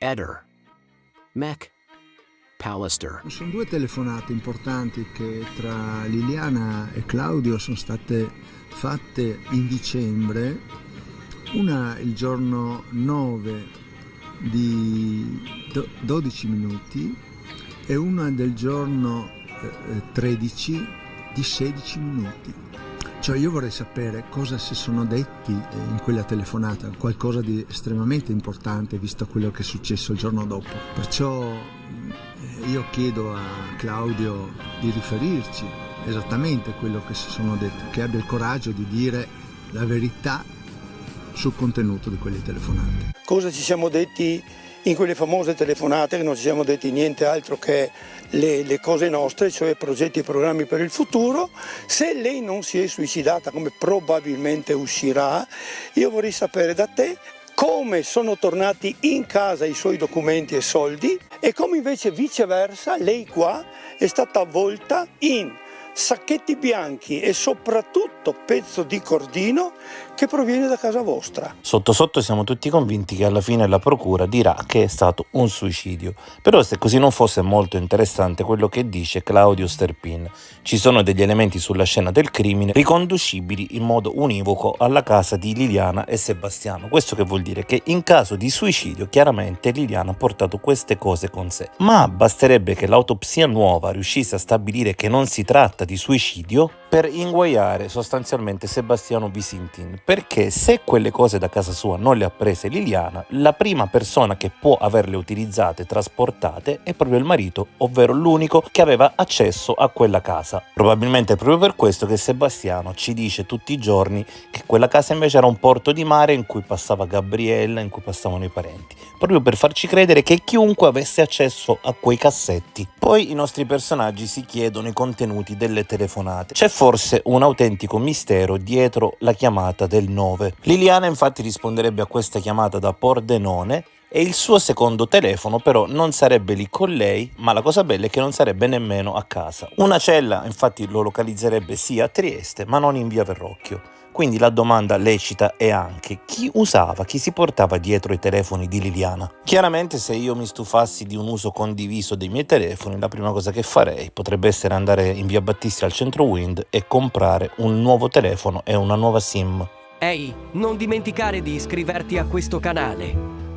Eder, Mek, Pallister. Sono due telefonate importanti che tra Liliana e Claudio sono state fatte in dicembre, una il giorno 9 di 12 minuti e una del giorno 13 di 16 minuti. Cioè io vorrei sapere cosa si sono detti in quella telefonata, qualcosa di estremamente importante visto quello che è successo il giorno dopo. Perciò io chiedo a Claudio di riferirci esattamente quello che si sono detti, che abbia il coraggio di dire la verità sul contenuto di quelle telefonate. Cosa ci siamo detti in quelle famose telefonate, che non ci siamo detti niente altro che le cose nostre, cioè progetti e programmi per il futuro. Se lei non si è suicidata, come probabilmente uscirà, io vorrei sapere da te come sono tornati in casa i suoi documenti e soldi e come invece viceversa lei qua è stata avvolta in sacchetti bianchi e soprattutto pezzo di cordino che proviene da casa vostra. Sotto sotto siamo tutti convinti che alla fine la procura dirà che è stato un suicidio, però se così non fosse molto interessante quello che dice Claudio Sterpin. Ci sono degli elementi sulla scena del crimine riconducibili in modo univoco alla casa di Liliana e Sebastiano. Questo che vuol dire che in caso di suicidio chiaramente Liliana ha portato queste cose con sé, ma basterebbe che l'autopsia nuova riuscisse a stabilire che non si tratta di suicidio per inguaiare sostanzialmente Sebastiano Visintin, perché se quelle cose da casa sua non le ha prese Liliana, la prima persona che può averle utilizzate e trasportate è proprio il marito, ovvero l'unico che aveva accesso a quella casa. Probabilmente è proprio per questo che Sebastiano ci dice tutti i giorni che quella casa invece era un porto di mare in cui passava Gabriella, in cui passavano i parenti, proprio per farci credere che chiunque avesse accesso a quei cassetti. Poi i nostri personaggi si chiedono i contenuti delle telefonate. C'è forse un autentico mistero dietro la chiamata del 9. Liliana infatti risponderebbe a questa chiamata da Pordenone e il suo secondo telefono però non sarebbe lì con lei, ma la cosa bella è che non sarebbe nemmeno a casa. Una cella infatti lo localizzerebbe sì a Trieste, ma non in via Verrocchio. Quindi la domanda lecita è anche chi si portava dietro i telefoni di Liliana. Chiaramente se io mi stufassi di un uso condiviso dei miei telefoni, la prima cosa che farei potrebbe essere andare in via Battisti al centro Wind e comprare un nuovo telefono e una nuova SIM. Ehi, non dimenticare di iscriverti a questo canale.